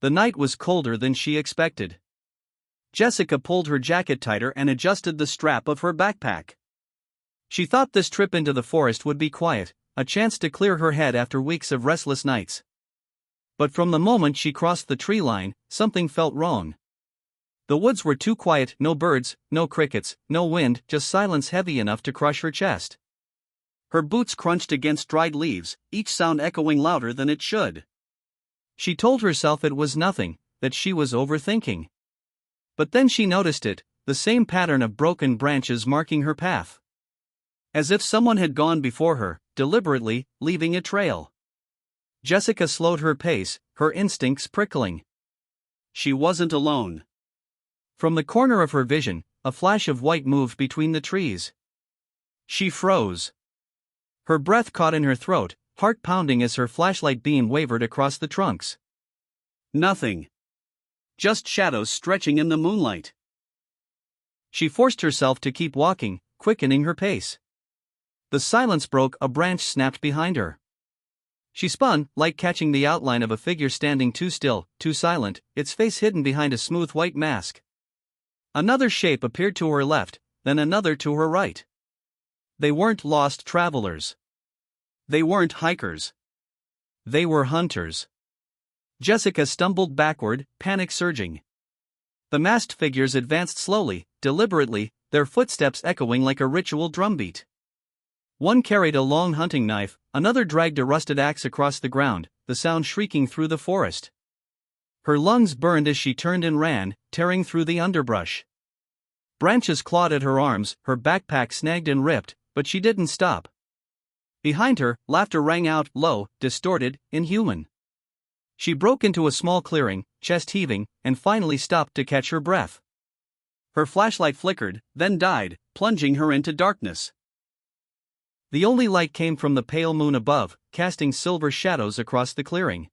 The night was colder than she expected. Jessica pulled her jacket tighter and adjusted the strap of her backpack. She thought this trip into the forest would be quiet, a chance to clear her head after weeks of restless nights. But from the moment she crossed the tree line, something felt wrong. The woods were too quiet, no birds, no crickets, no wind, just silence heavy enough to crush her chest. Her boots crunched against dried leaves, each sound echoing louder than it should. She told herself it was nothing, that she was overthinking. But then she noticed it, the same pattern of broken branches marking her path. As if someone had gone before her, deliberately, leaving a trail. Jessica slowed her pace, her instincts prickling. She wasn't alone. From the corner of her vision, a flash of white moved between the trees. She froze. Her breath caught in her throat, heart pounding as her flashlight beam wavered across the trunks. Nothing. Just shadows stretching in the moonlight. She forced herself to keep walking, quickening her pace. The silence broke, a branch snapped behind her. She spun, like catching the outline of a figure standing too still, too silent, its face hidden behind a smooth white mask. Another shape appeared to her left, then another to her right. They weren't lost travelers. They weren't hikers. They were hunters. Jessica stumbled backward, panic surging. The masked figures advanced slowly, deliberately, their footsteps echoing like a ritual drumbeat. One carried a long hunting knife, another dragged a rusted axe across the ground, the sound shrieking through the forest. Her lungs burned as she turned and ran, tearing through the underbrush. Branches clawed at her arms, her backpack snagged and ripped, but she didn't stop. Behind her, laughter rang out, low, distorted, inhuman. She broke into a small clearing, chest heaving, and finally stopped to catch her breath. Her flashlight flickered, then died, plunging her into darkness. The only light came from the pale moon above, casting silver shadows across the clearing.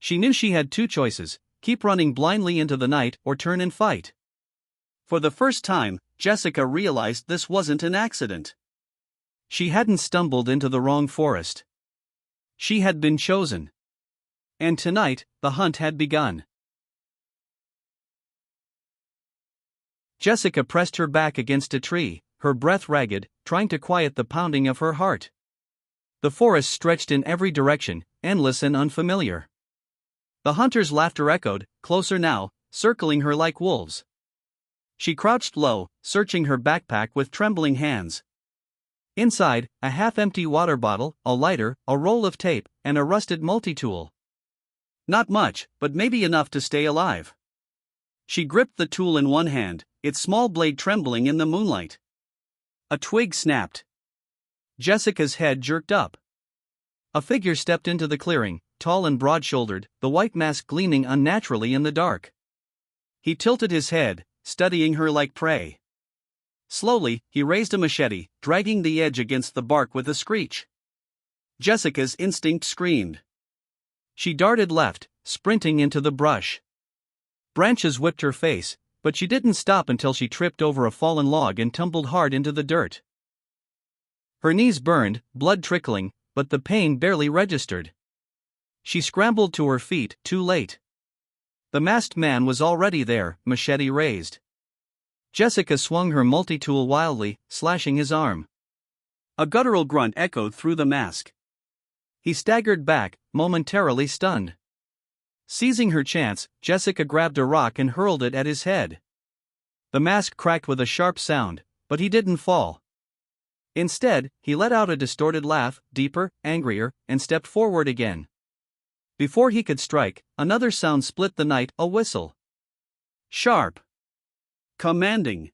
She knew she had two choices: keep running blindly into the night or turn and fight. For the first time, Jessica realized this wasn't an accident. She hadn't stumbled into the wrong forest. She had been chosen. And tonight, the hunt had begun. Jessica pressed her back against a tree, her breath ragged, trying to quiet the pounding of her heart. The forest stretched in every direction, endless and unfamiliar. The hunter's laughter echoed, closer now, circling her like wolves. She crouched low, searching her backpack with trembling hands. Inside, a half-empty water bottle, a lighter, a roll of tape, and a rusted multi-tool. Not much, but maybe enough to stay alive. She gripped the tool in one hand, its small blade trembling in the moonlight. A twig snapped. Jessica's head jerked up. A figure stepped into the clearing, tall and broad-shouldered, the white mask gleaming unnaturally in the dark. He tilted his head, studying her like prey. Slowly, he raised a machete, dragging the edge against the bark with a screech. Jessica's instinct screamed. She darted left, sprinting into the brush. Branches whipped her face, but she didn't stop until she tripped over a fallen log and tumbled hard into the dirt. Her knees burned, blood trickling, but the pain barely registered. She scrambled to her feet, too late. The masked man was already there, machete raised. Jessica swung her multi-tool wildly, slashing his arm. A guttural grunt echoed through the mask. He staggered back, momentarily stunned. Seizing her chance, Jessica grabbed a rock and hurled it at his head. The mask cracked with a sharp sound, but he didn't fall. Instead, he let out a distorted laugh, deeper, angrier, and stepped forward again. Before he could strike, another sound split the night, a whistle. Sharp. Commanding.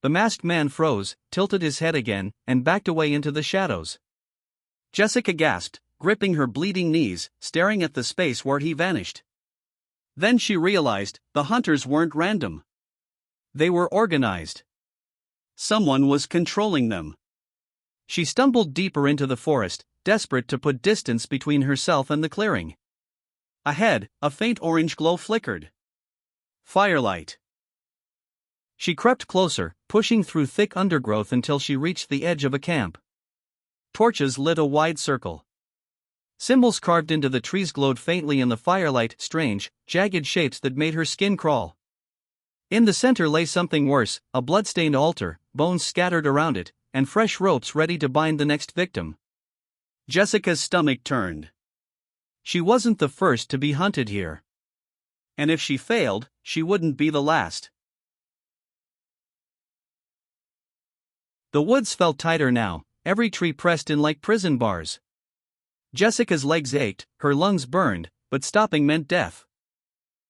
The masked man froze, tilted his head again, and backed away into the shadows. Jessica gasped, gripping her bleeding knees, staring at the space where he vanished. Then she realized, the hunters weren't random. They were organized. Someone was controlling them. She stumbled deeper into the forest, desperate to put distance between herself and the clearing. Ahead, a faint orange glow flickered. Firelight. She crept closer, pushing through thick undergrowth until she reached the edge of a camp. Torches lit a wide circle. Symbols carved into the trees glowed faintly in the firelight, strange, jagged shapes that made her skin crawl. In the center lay something worse, a blood-stained altar, bones scattered around it, and fresh ropes ready to bind the next victim. Jessica's stomach turned. She wasn't the first to be hunted here. And if she failed, she wouldn't be the last. The woods felt tighter now, every tree pressed in like prison bars. Jessica's legs ached, her lungs burned, but stopping meant death.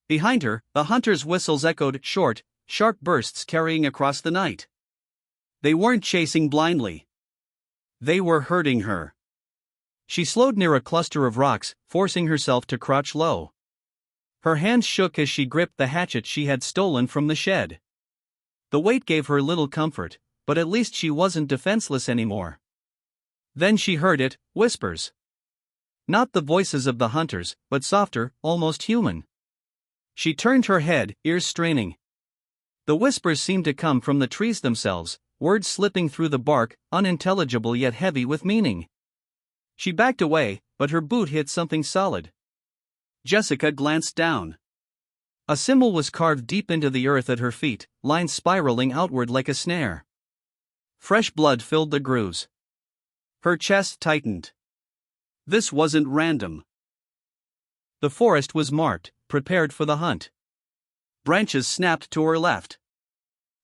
Behind her, the hunters' whistles echoed, short, sharp bursts carrying across the night. They weren't chasing blindly. They were hurting her. She slowed near a cluster of rocks, forcing herself to crouch low. Her hands shook as she gripped the hatchet she had stolen from the shed. The weight gave her little comfort, but at least she wasn't defenseless anymore. Then she heard it, whispers. Not the voices of the hunters, but softer, almost human. She turned her head, ears straining. The whispers seemed to come from the trees themselves, words slipping through the bark, unintelligible yet heavy with meaning. She backed away, but her boot hit something solid. Jessica glanced down. A symbol was carved deep into the earth at her feet, lines spiraling outward like a snare. Fresh blood filled the grooves. Her chest tightened. This wasn't random. The forest was marked, prepared for the hunt. Branches snapped to her left.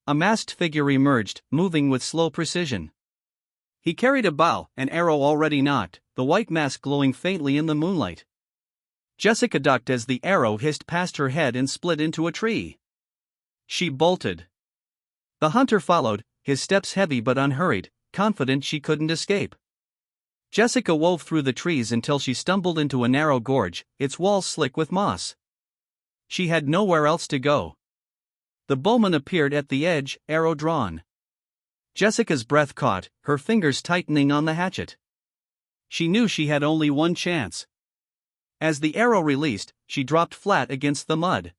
A masked figure emerged, moving with slow precision. He carried a bow, an arrow already nocked, the white mask glowing faintly in the moonlight. Jessica ducked as the arrow hissed past her head and split into a tree. She bolted. The hunter followed, his steps heavy but unhurried, confident she couldn't escape. Jessica wove through the trees until she stumbled into a narrow gorge, its walls slick with moss. She had nowhere else to go. The bowman appeared at the edge, arrow drawn. Jessica's breath caught, her fingers tightening on the hatchet. She knew she had only one chance. As the arrow released, she dropped flat against the mud.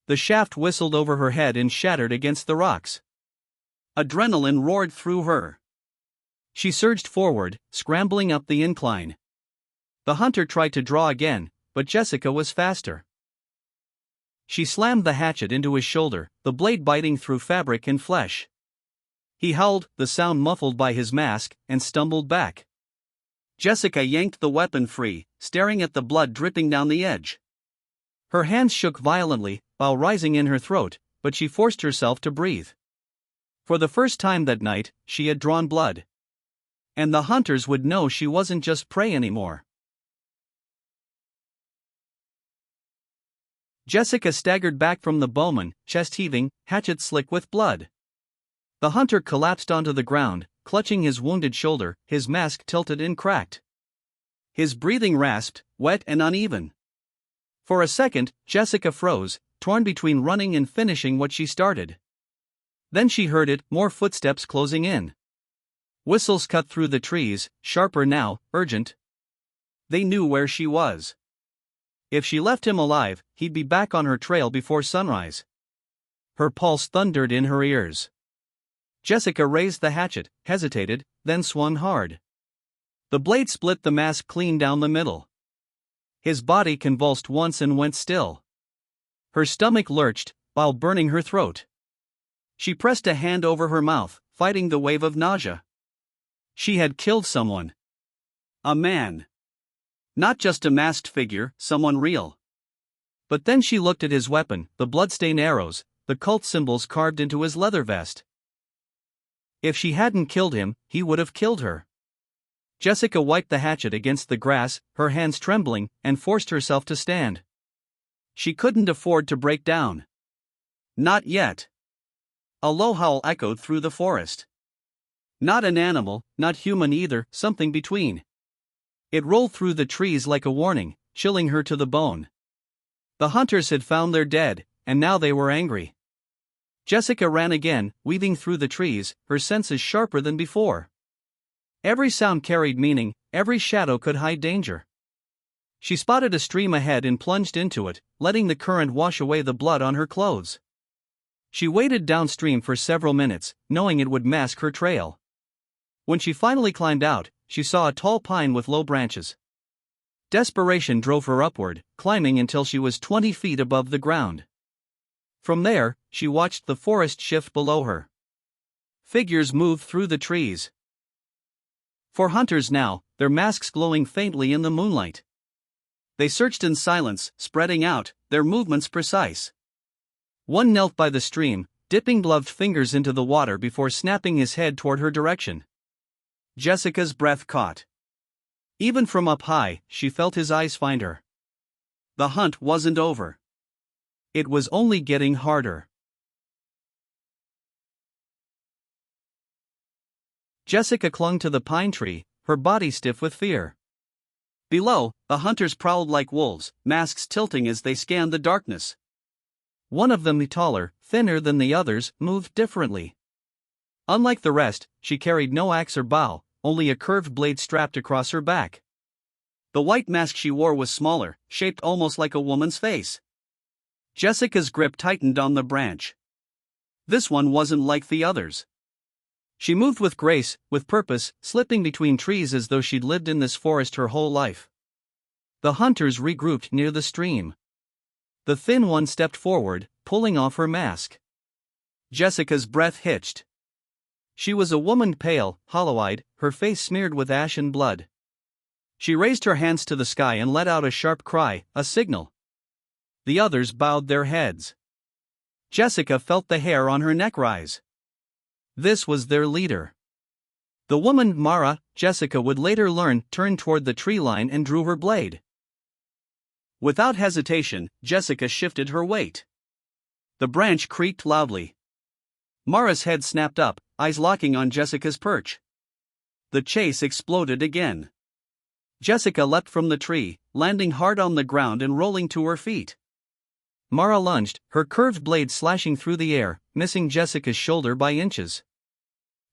The shaft whistled over her head and shattered against the rocks. Adrenaline roared through her. She surged forward, scrambling up the incline. The hunter tried to draw again, but Jessica was faster. She slammed the hatchet into his shoulder, the blade biting through fabric and flesh. He howled, the sound muffled by his mask, and stumbled back. Jessica yanked the weapon free, staring at the blood dripping down the edge. Her hands shook violently, while rising in her throat, but she forced herself to breathe. For the first time that night, she had drawn blood. And the hunters would know she wasn't just prey anymore. Jessica staggered back from the bowman, chest heaving, hatchet slick with blood. The hunter collapsed onto the ground, clutching his wounded shoulder, his mask tilted and cracked. His breathing rasped, wet and uneven. For a second, Jessica froze, torn between running and finishing what she started. Then she heard it, more footsteps closing in. Whistles cut through the trees, sharper now, urgent. They knew where she was. If she left him alive, he'd be back on her trail before sunrise. Her pulse thundered in her ears. Jessica raised the hatchet, hesitated, then swung hard. The blade split the mask clean down the middle. His body convulsed once and went still. Her stomach lurched, while burning her throat. She pressed a hand over her mouth, fighting the wave of nausea. She had killed someone. A man. Not just a masked figure, someone real. But then she looked at his weapon, the bloodstained arrows, the cult symbols carved into his leather vest. If she hadn't killed him, he would have killed her. Jessica wiped the hatchet against the grass, her hands trembling, and forced herself to stand. She couldn't afford to break down. Not yet. A low howl echoed through the forest. Not an animal, not human either, something between. It rolled through the trees like a warning, chilling her to the bone. The hunters had found their dead, and now they were angry. Jessica ran again, weaving through the trees, her senses sharper than before. Every sound carried meaning, every shadow could hide danger. She spotted a stream ahead and plunged into it, letting the current wash away the blood on her clothes. She waded downstream for several minutes, knowing it would mask her trail. When she finally climbed out, she saw a tall pine with low branches. Desperation drove her upward, climbing until she was 20 feet above the ground. From there, she watched the forest shift below her. Figures moved through the trees. 4 hunters now, their masks glowing faintly in the moonlight. They searched in silence, spreading out, their movements precise. One knelt by the stream, dipping gloved fingers into the water before snapping his head toward her direction. Jessica's breath caught. Even from up high, she felt his eyes find her. The hunt wasn't over. It was only getting harder. Jessica clung to the pine tree, her body stiff with fear. Below, the hunters prowled like wolves, masks tilting as they scanned the darkness. One of them, taller, thinner than the others, moved differently. Unlike the rest, she carried no axe or bow, only a curved blade strapped across her back. The white mask she wore was smaller, shaped almost like a woman's face. Jessica's grip tightened on the branch. This one wasn't like the others. She moved with grace, with purpose, slipping between trees as though she'd lived in this forest her whole life. The hunters regrouped near the stream. The thin one stepped forward, pulling off her mask. Jessica's breath hitched. She was a woman, pale, hollow-eyed, her face smeared with ash and blood. She raised her hands to the sky and let out a sharp cry, a signal. The others bowed their heads. Jessica felt the hair on her neck rise. This was their leader. The woman, Mara, Jessica would later learn, turned toward the tree line and drew her blade. Without hesitation, Jessica shifted her weight. The branch creaked loudly. Mara's head snapped up, eyes locking on Jessica's perch. The chase exploded again. Jessica leapt from the tree, landing hard on the ground and rolling to her feet. Mara lunged, her curved blade slashing through the air, missing Jessica's shoulder by inches.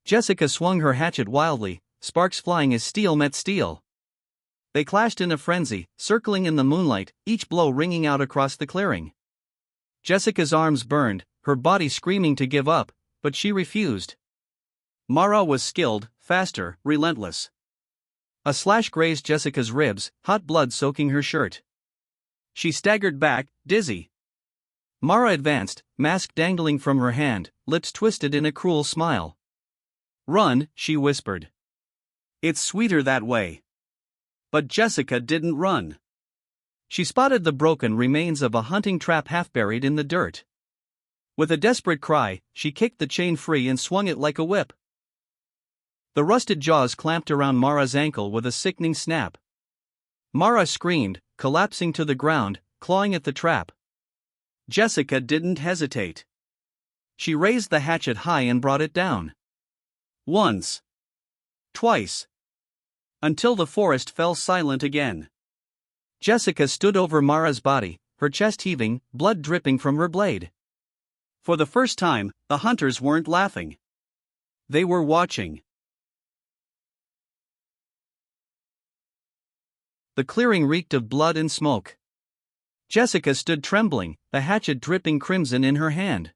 Jessica swung her hatchet wildly, sparks flying as steel met steel. They clashed in a frenzy, circling in the moonlight, each blow ringing out across the clearing. Jessica's arms burned, her body screaming to give up, but she refused. Mara was skilled, faster, relentless. A slash grazed Jessica's ribs, hot blood soaking her shirt. She staggered back, dizzy. Mara advanced, mask dangling from her hand, lips twisted in a cruel smile. "Run," she whispered. "It's sweeter that way." But Jessica didn't run. She spotted the broken remains of a hunting trap half buried in the dirt. With a desperate cry, she kicked the chain free and swung it like a whip. The rusted jaws clamped around Mara's ankle with a sickening snap. Mara screamed, collapsing to the ground, clawing at the trap. Jessica didn't hesitate. She raised the hatchet high and brought it down. Once. Twice. Until the forest fell silent again. Jessica stood over Mara's body, her chest heaving, blood dripping from her blade. For the first time, the hunters weren't laughing. They were watching. The clearing reeked of blood and smoke. Jessica stood trembling, the hatchet dripping crimson in her hand.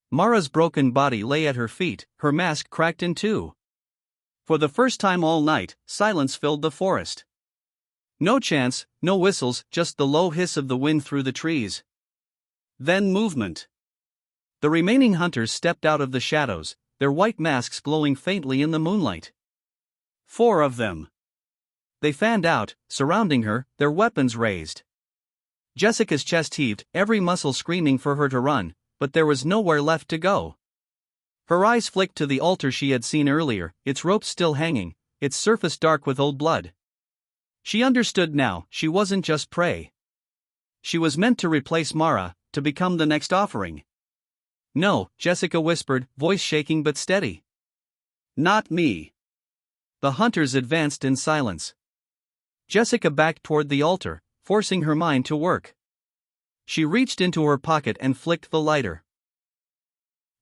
Mara's broken body lay at her feet, her mask cracked in two. For the first time all night, silence filled the forest. No chants, no whistles, just the low hiss of the wind through the trees. Then movement. The remaining hunters stepped out of the shadows, their white masks glowing faintly in the moonlight. 4 of them. They fanned out, surrounding her, their weapons raised. Jessica's chest heaved, every muscle screaming for her to run, but there was nowhere left to go. Her eyes flicked to the altar she had seen earlier, its ropes still hanging, its surface dark with old blood. She understood now, she wasn't just prey. She was meant to replace Mara, to become the next offering. "No," Jessica whispered, voice shaking but steady. "Not me." The hunters advanced in silence. Jessica backed toward the altar, forcing her mind to work. She reached into her pocket and flicked the lighter.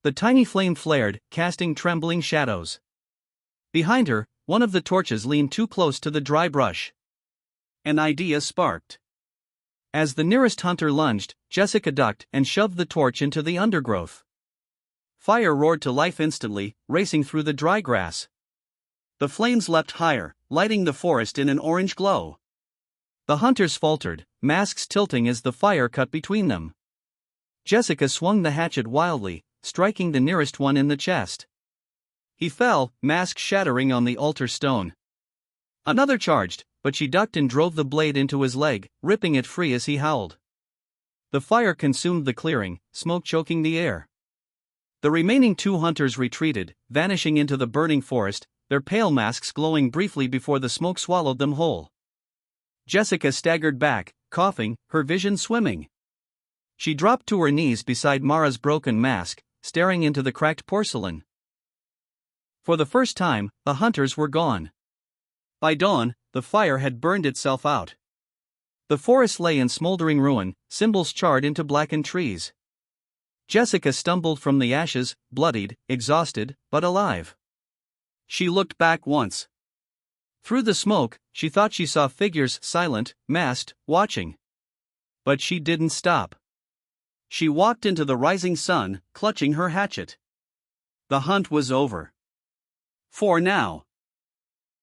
The tiny flame flared, casting trembling shadows. Behind her, one of the torches leaned too close to the dry brush. An idea sparked. As the nearest hunter lunged, Jessica ducked and shoved the torch into the undergrowth. Fire roared to life instantly, racing through the dry grass. The flames leapt higher, lighting the forest in an orange glow. The hunters faltered, masks tilting as the fire cut between them. Jessica swung the hatchet wildly, striking the nearest one in the chest. He fell, mask shattering on the altar stone. Another charged, but she ducked and drove the blade into his leg, ripping it free as he howled. The fire consumed the clearing, smoke choking the air. The remaining 2 hunters retreated, vanishing into the burning forest, their pale masks glowing briefly before the smoke swallowed them whole. Jessica staggered back, coughing, her vision swimming. She dropped to her knees beside Mara's broken mask, staring into the cracked porcelain. For the first time, the hunters were gone. By dawn, the fire had burned itself out. The forest lay in smoldering ruin, symbols charred into blackened trees. Jessica stumbled from the ashes, bloodied, exhausted, but alive. She looked back once. Through the smoke, she thought she saw figures silent, masked, watching. But she didn't stop. She walked into the rising sun, clutching her hatchet. The hunt was over. For now.